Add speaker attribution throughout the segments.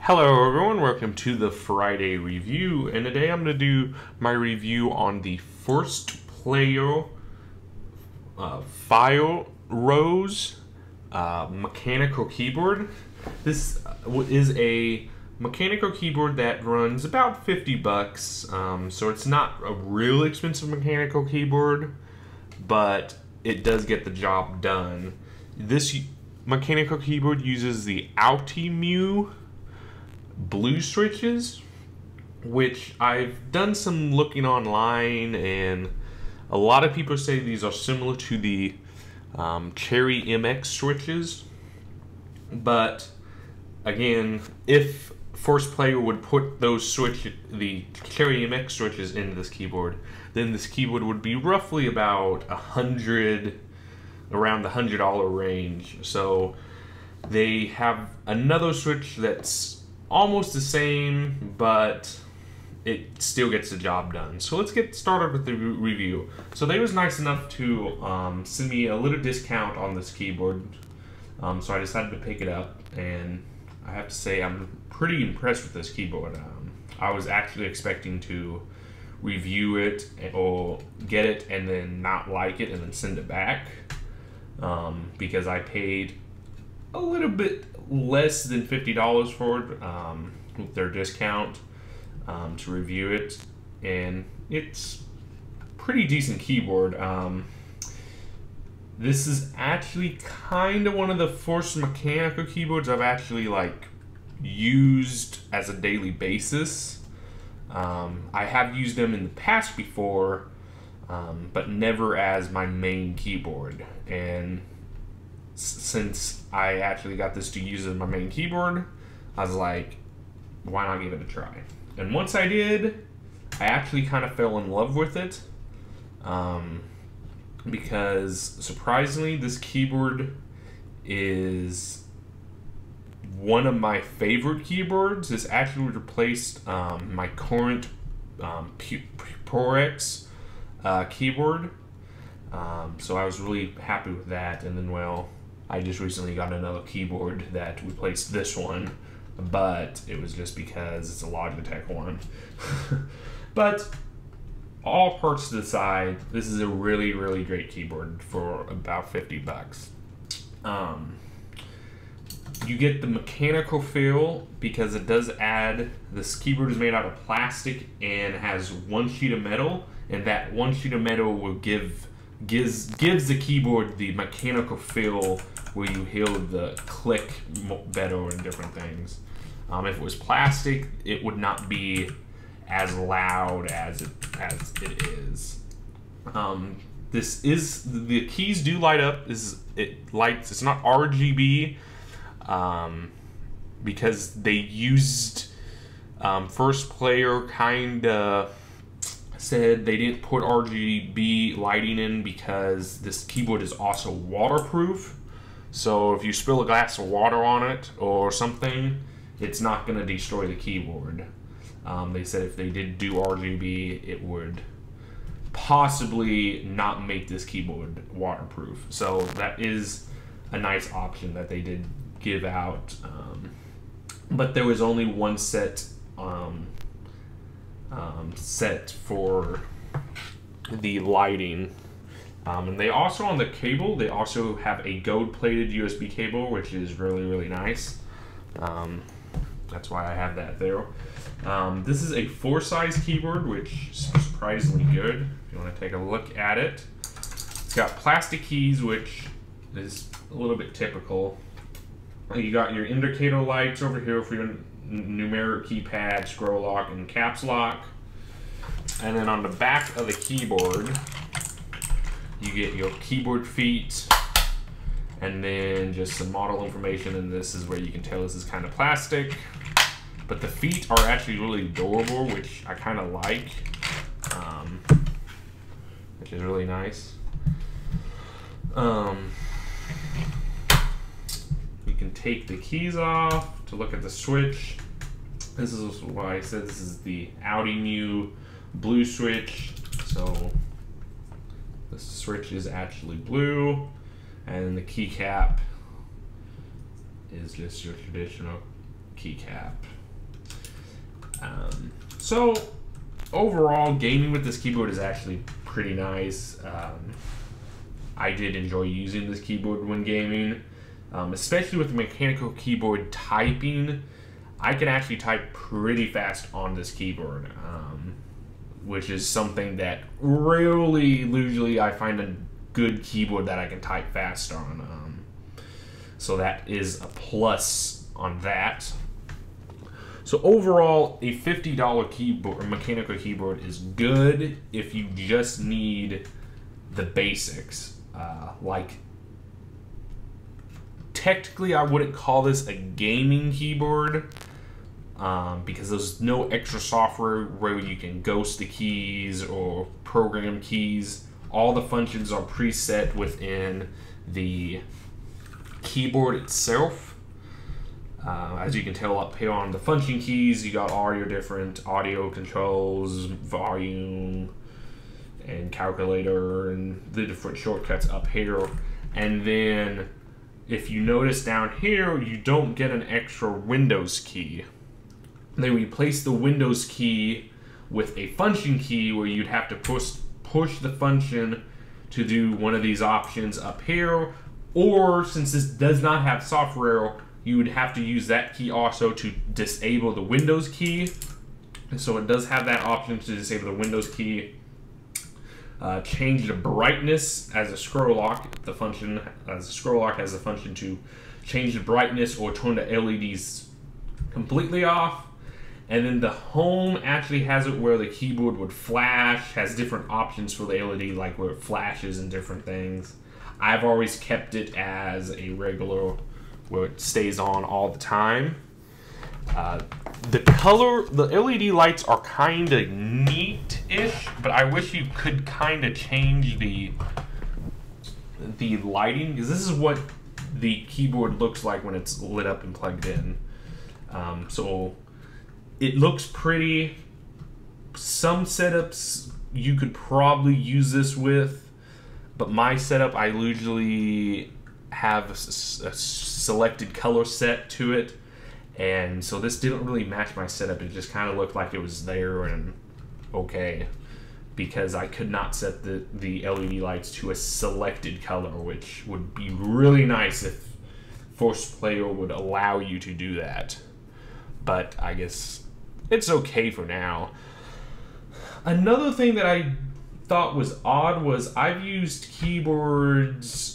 Speaker 1: Hello everyone, welcome to the Friday review, and today I'm going to do my review on the First Player File Rose mechanical keyboard. This is a mechanical keyboard that runs about 50 bucks, so it's not a real expensive mechanical keyboard, but it does get the job done. This mechanical keyboard uses the Altimu blue switches, which I've done some looking online, and a lot of people say these are similar to the Cherry MX switches. But again, if First Player would put the Cherry MX switches into this keyboard, then this keyboard would be roughly about around the $100 range. So they have another switch that's almost the same, but it still gets the job done. So let's get started with the review. So they was nice enough to send me a little discount on this keyboard, so I decided to pick it up, and I have to say I'm pretty impressed with this keyboard. I was actually expecting to review it or get it and then not like it and then send it back, because I paid a little bit less than $50 for it with their discount to review it, and it's a pretty decent keyboard. This is actually kind of one of the first mechanical keyboards I've actually used as a daily basis. I have used them in the past before, but never as my main keyboard, and since I actually got this to use as my main keyboard, I was like, why not give it a try? And once I did, I actually kind of fell in love with it, because surprisingly, this keyboard is one of my favorite keyboards. This actually replaced my current ProX keyboard, so I was really happy with that. And then, well, I just recently got another keyboard that replaced this one, but it was just because it's a Logitech one. But all parts to the side, this is a really, really great keyboard for about 50 bucks. You get the mechanical feel because it does add, this keyboard is made out of plastic and has one sheet of metal, and that one sheet of metal will gives the keyboard the mechanical feel where you hear the click better and different things. If it was plastic, it would not be as loud as it is. This is, the keys do light up. It's not RGB, because they used First Player kinda said they didn't put RGB lighting in because this keyboard is also waterproof. So if you spill a glass of water on it or something, it's not going to destroy the keyboard. They said if they did do RGB, it would possibly not make this keyboard waterproof. So that is a nice option that they did give out. But there was only one set for the lighting. And they also, on the cable, they also have a gold-plated USB cable, which is really, really nice. That's why I have that there. This is a 4-size keyboard, which is surprisingly good. If you want to take a look at it, it's got plastic keys, which is a little bit typical. You got your indicator lights over here for your numeric keypad, scroll lock, and caps lock. And then on the back of the keyboard, you get your keyboard feet, and then just some model information, and this is where you can tell this is kind of plastic. But the feet are actually really durable, which I kind of like, which is really nice. You can take the keys off to look at the switch. This is why I said this is the Altimu blue switch. So the switch is actually blue, and the keycap is just your traditional keycap. So overall, gaming with this keyboard is actually pretty nice. I did enjoy using this keyboard when gaming, especially with the mechanical keyboard typing. I can actually type pretty fast on this keyboard, which is something that really, usually I find a good keyboard that I can type fast on. So that is a plus on that. So overall, a $50 keyboard, mechanical keyboard, is good if you just need the basics. Like, technically, I wouldn't call this a gaming keyboard because there's no extra software where you can ghost the keys or program keys. All the functions are preset within the keyboard itself. As you can tell up here on the function keys, you got all your different audio controls, volume, and calculator, and the different shortcuts up here. And then if you notice down here, you don't get an extra Windows key. They replace the Windows key with a function key where you'd have to push the function to do one of these options up here, or since this does not have software, you would have to use that key also to disable the Windows key. So it does have that option to disable the Windows key. Change the brightness as a scroll lock. The function as a scroll lock has a function to change the brightness or turn the LEDs completely off. And then the home actually has it where the keyboard would flash, has different options for the LED, like where it flashes and different things. I've always kept it as a regular, where it stays on all the time. The LED lights are kind of neat-ish, but I wish you could kind of change the lighting, because this is what the keyboard looks like when it's lit up and plugged in. So it looks pretty. Some setups you could probably use this with, but my setup, I usually have a selected color set to it, and so this didn't really match my setup. It just kind of looked like it was there and okay, because I could not set the LED lights to a selected color, which would be really nice if Force Player would allow you to do that. But I guess it's okay for now. Another thing that I thought was odd was I've used keyboards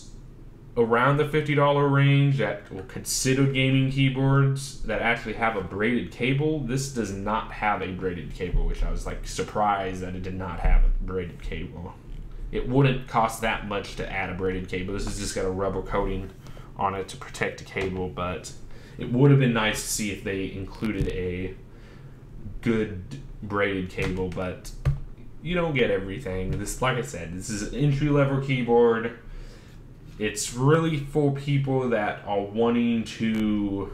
Speaker 1: around the $50 range that were considered gaming keyboards that actually have a braided cable. This does not have a braided cable, which I was like surprised that it did not have a braided cable. It wouldn't cost that much to add a braided cable. This has just got a rubber coating on it to protect the cable, but it would have been nice to see if they included a good braided cable, but you don't get everything. This, like I said, this is an entry-level keyboard. It's really for people that are wanting to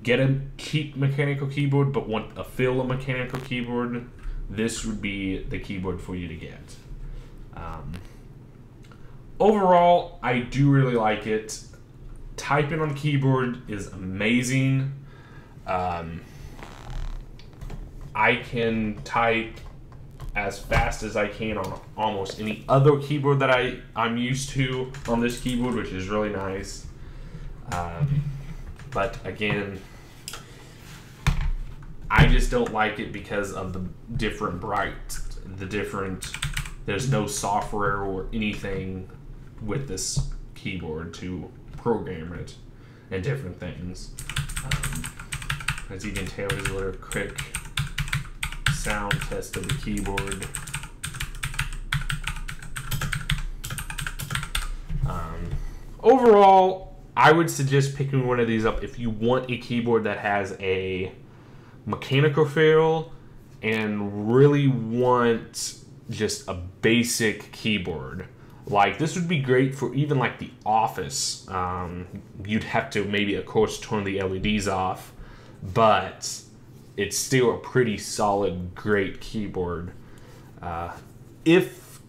Speaker 1: get a cheap mechanical keyboard but want a feel of mechanical keyboard. This would be the keyboard for you to get. Overall, I do really like it. Typing on keyboard is amazing. I can type as fast as I can on almost any other keyboard that I'm used to on this keyboard, which is really nice. But again, I just don't like it because of the different there's no software or anything with this keyboard to program it and different things. As you can tell, there's a little quick sound test of the keyboard. Overall, I would suggest picking one of these up if you want a keyboard that has a mechanical feel and really want just a basic keyboard. Like, this would be great for even like the office. You'd have to maybe, of course, turn the LEDs off, but it's still a pretty solid, great keyboard. If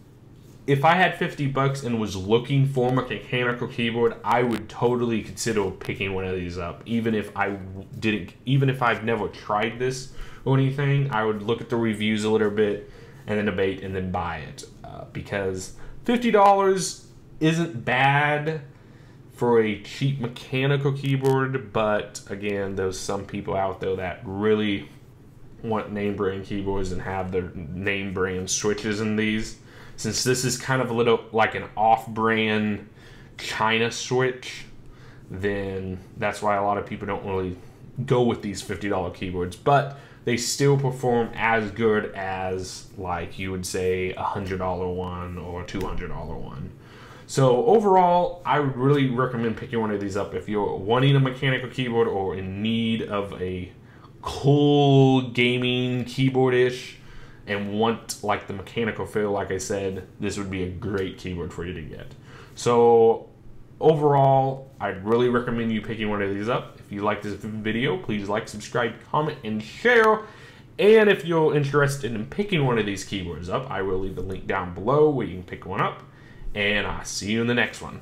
Speaker 1: if I had 50 bucks and was looking for a mechanical keyboard, I would totally consider picking one of these up. Even if I've never tried this or anything, I would look at the reviews a little bit and then debate and then buy it. Because $50 isn't bad for a cheap mechanical keyboard, but again, there's some people out there that really want name brand keyboards and have their name brand switches in these. Since this is kind of a little like an off-brand China switch, then that's why a lot of people don't really go with these $50 keyboards. But they still perform as good as, like, you would say a $100 one or a $200 one. So overall, I would really recommend picking one of these up if you're wanting a mechanical keyboard or in need of a cool gaming keyboard-ish and want like the mechanical feel. Like I said, this would be a great keyboard for you to get. So overall, I'd really recommend you picking one of these up. If you like this video, please like, subscribe, comment, and share. And if you're interested in picking one of these keyboards up, I will leave the link down below where you can pick one up. And I'll see you in the next one.